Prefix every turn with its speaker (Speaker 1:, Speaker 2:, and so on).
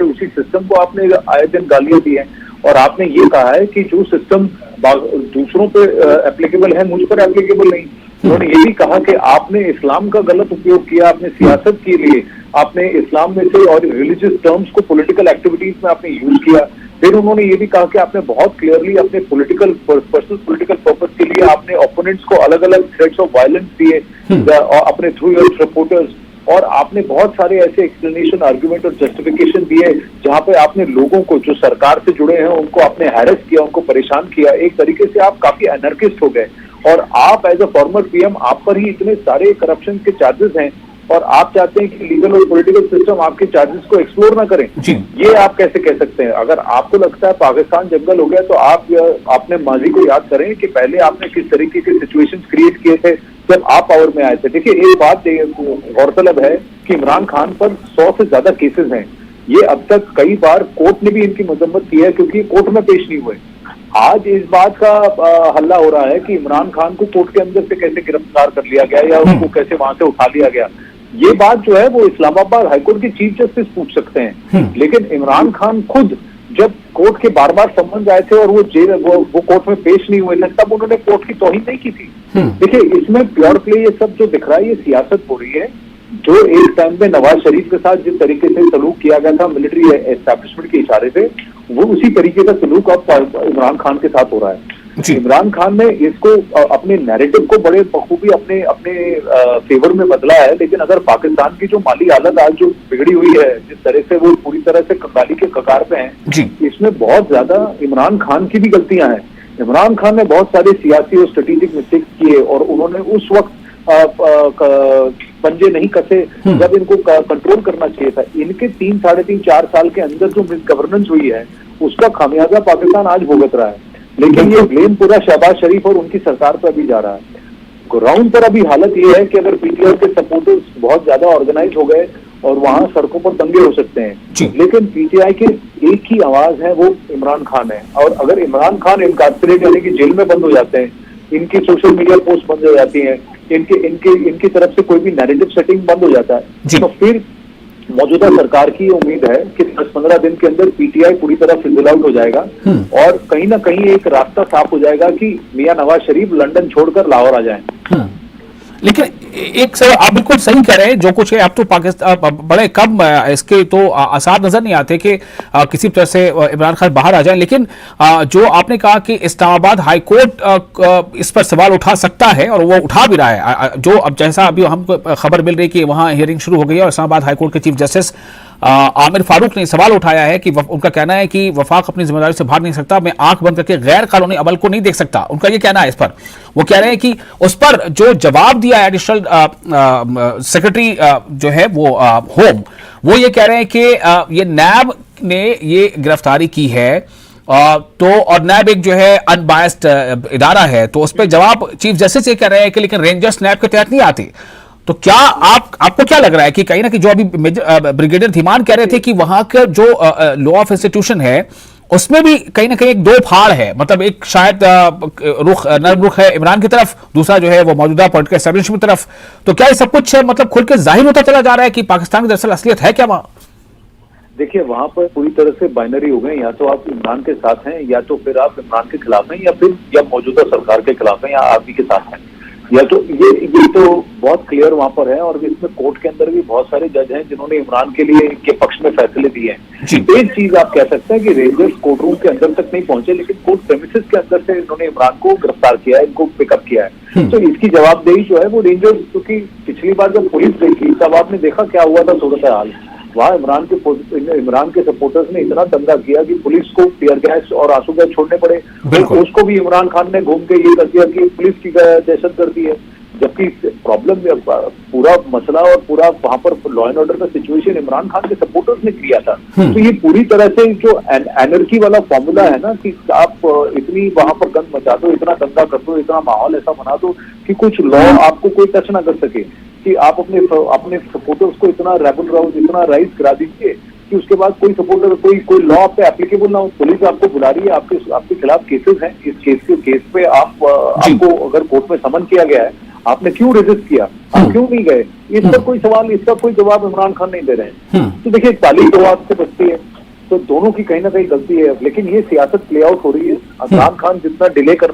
Speaker 1: पे उसी सिस्टम को आपने आए दिन गालियां दी हैं, और आपने ये कहा है कि जो सिस्टम दूसरों पे एप्लीकेबल है मुझ पर एप्लीकेबल नहीं। उन्होंने ये भी कहा कि आपने इस्लाम का गलत उपयोग किया, आपने सियासत के लिए आपने इस्लाम में से और रिलीजियस टर्म्स को पॉलिटिकल एक्टिविटीज में आपने यूज किया। फिर उन्होंने ये भी कहा कि आपने बहुत क्लियरली अपने पर्सनल पॉलिटिकल पर्पस के लिए आपने ओपोनेंट्स को अलग अलग थ्रेट्स ऑफ वायलेंस दिए अपने थ्रू योर सपोर्टर्स, और आपने बहुत सारे ऐसे एक्सप्लेनेशन, आर्गुमेंट और जस्टिफिकेशन दिए जहां पे आपने लोगों को जो सरकार से जुड़े हैं उनको आपने हैरेस किया, उनको परेशान किया। एक तरीके से आप काफी एनर्किस्ट हो गए, और आप एज अ फॉर्मर पीएम आप पर ही इतने सारे करप्शन के चार्जेस हैं, और आप चाहते हैं कि लीगल और पॉलिटिकल सिस्टम आपके चार्जेस को एक्सप्लोर ना करें। ये आप कैसे कह सकते हैं? अगर आपको लगता है पाकिस्तान जंगल हो गया, तो आपने माजी को याद करें कि पहले आपने किस तरीके के सिचुएशंस क्रिएट किए थे जब आप पावर में आए थे। देखिए, एक बात गौरतलब है कि इमरान खान पर 100 से ज्यादा केसेस हैं। ये अब तक कई बार कोर्ट ने भी इनकी मजम्मत की है क्योंकि कोर्ट में पेश नहीं हुए। आज इस बात का हल्ला हो रहा है कि इमरान खान को कोर्ट के अंदर से कैसे गिरफ्तार कर लिया गया या उनको कैसे वहां से उठा लिया गया। ये बात जो है वो इस्लामाबाद हाईकोर्ट के चीफ जस्टिस पूछ सकते हैं, लेकिन इमरान खान खुद जब कोर्ट के बार बार समन्स आए थे और वो कोर्ट में पेश नहीं हुए थे, तब उन्होंने कोर्ट की तौहीन नहीं की थी। देखिए, इसमें प्योर प्ले ये सब जो दिख रहा है ये सियासत हो रही है। जो एक टाइम में नवाज शरीफ के साथ जिस तरीके से सलूक किया गया था मिलिट्री एस्टैब्लिशमेंट के इशारे से, वो उसी तरीके का सलूक अब इमरान खान के साथ हो रहा है। इमरान खान ने इसको अपने नैरेटिव को बड़े बखूबी अपने फेवर में बदला है, लेकिन अगर पाकिस्तान की जो माली हालत आज जो बिगड़ी हुई है, जिस तरह से वो पूरी तरह से कंगाली के कगार पे हैं, इसमें बहुत ज्यादा इमरान खान की भी गलतियां हैं। इमरान खान ने बहुत सारे सियासी और स्ट्रेटेजिक मिस्टेक्स किए, और उन्होंने उस वक्त पंजे नहीं कसे जब इनको कंट्रोल करना चाहिए था। इनके 3, साढ़े 3, 4 साल के अंदर जो मिस गवर्नेंस हुई है उसका खामियाजा पाकिस्तान आज भुगत रहा है। लेकिन ये ब्लेम पूरा शहबाज शरीफ और उनकी सरकार पर भी जा रहा है। ग्राउंड पर अभी हालत ये है कि अगर पीटीआई के सपोर्टर्स बहुत ज्यादा ऑर्गेनाइज हो गए और वहां सड़कों पर दंगे हो सकते हैं, लेकिन पीटीआई के एक ही आवाज है, वो इमरान खान है। और अगर इमरान खान इनकार्सरेट यानी कि जेल में बंद हो जाते हैं, इनकी सोशल मीडिया पोस्ट बंद हो जाती है, इनकी तरफ से कोई भी नैरेटिव सेटिंग बंद हो जाता है, तो फिर मौजूदा सरकार की उम्मीद है कि 10-15 दिन के अंदर पीटीआई पूरी तरह फिजल आउट हो जाएगा, और कहीं ना कहीं एक रास्ता साफ हो जाएगा कि मियां नवाज शरीफ लंदन छोड़कर लाहौर आ जाएं।
Speaker 2: लेकिन एक सर, आप बिल्कुल सही कह रहे हैं, जो कुछ है अब तो पाकिस्तान बड़े कम इसके तो आसार नजर नहीं आते कि किसी तरह से इमरान खान बाहर आ जाए। लेकिन जो आपने कहा कि इस्लामाबाद हाईकोर्ट इस पर सवाल उठा सकता है और वो उठा भी रहा है, जो अब जैसा अभी हमको खबर मिल रही है कि वहां हियरिंग शुरू हो गई है और इस्लामाबाद हाईकोर्ट के चीफ जस्टिस आमिर फारूक ने सवाल उठाया है कि उनका कहना है कि वफाक अपनी जिम्मेदारी से भाग नहीं सकता, मैं आंख बंद करके गैर कानूनी अमल को नहीं देख सकता। उनका ये कहना है इस पर। वो कह रहे हैं कि उस पर जो जवाब दिया है एडिशनल सेक्रेटरी जो है वो होम, वो ये कह रहे हैं कि ये नैब ने ये गिरफ्तारी की है, तो और नैब एक जो है अनबायस्ड इदारा है, तो उस पर जवाब चीफ जस्टिस ये कह रहे हैं कि लेकिन रेंजर्स नैब के तहत नहीं आती। तो क्या आपको क्या लग रहा है कि कहीं ना कहीं जो अभी ब्रिगेडियर धीमान कह रहे थे कि वहां का जो लॉ ऑफ इंस्टीट्यूशन है उसमें भी कहीं ना कहीं एक दो फाड़ है, मतलब एक शायद नरम रुख है इमरान की तरफ, दूसरा जो है वो मौजूदा पॉलिटिकल एस्टेब्लिशमेंट की तरफ। तो क्या ये सब कुछ मतलब खुल के जाहिर होता चला जा रहा है कि पाकिस्तान की दरअसल असलियत है क्या वहां?
Speaker 1: देखिए, वहां पर पूरी तरह से बाइनरी हो गए, या तो आप इमरान के साथ हैं या तो फिर आप इमरान के खिलाफ हैं, या मौजूदा सरकार के खिलाफ हैं या आप ही के साथ हैं, या तो ये तो बहुत क्लियर वहां पर है। और इसमें कोर्ट के अंदर भी बहुत सारे जज हैं जिन्होंने इमरान के पक्ष में फैसले दिए हैं। एक चीज आप कह सकते हैं कि रेंजर्स कोर्ट रूम के अंदर तक नहीं पहुंचे, लेकिन कोर्ट प्रेमिसेस के अंदर से इन्होंने इमरान को गिरफ्तार किया है, इनको पिकअप किया है। तो इसकी जवाबदेही जो है वो रेंजर्स, क्योंकि पिछली बार जब पुलिस गई थी तब आपने देखा क्या हुआ था सूरत हाल। वहां इमरान के सपोर्टर्स ने इतना दंगा किया कि पुलिस को टीयर गैस और आंसू गैस छोड़ने पड़े। उसको भी इमरान खान ने घूम के ये कर दिया कि पुलिस की दहशत गर्दी है, जबकि प्रॉब्लम पूरा मसला और पूरा वहां पर लॉ एंड ऑर्डर का सिचुएशन इमरान खान के सपोर्टर्स ने किया था। तो ये पूरी तरह से जो एनर्जी वाला फॉर्मूला है ना कि आप इतनी वहां पर गंद मचा दो, इतना दंगा कर दो, इतना माहौल ऐसा बना दो कि कुछ लॉ आपको कोई टच ना कर सके, कि आप अपने सपोर्टर्स को इतना रेबल राउज, इतना राइज करा दीजिए कि उसके बाद कोई सपोर्टर कोई लॉ आप पे एप्लीकेबल ना हो। पुलिस आपको बुला रही है, आपके खिलाफ केसेस हैं, इस केस पे आपको अगर कोर्ट में समन किया गया है, आपने क्यों रेजिस्ट किया, आप क्यों नहीं गए, इस पर कोई सवाल, इसका कोई जवाब इमरान खान नहीं दे रहे हैं। तो देखिए, तालीम जवाब से बचती है। तो दोनों की कहीं ना कहीं गलती है, लेकिन ये सियासत प्ले आउट हो रही है। इमरान खान जितना डिले कर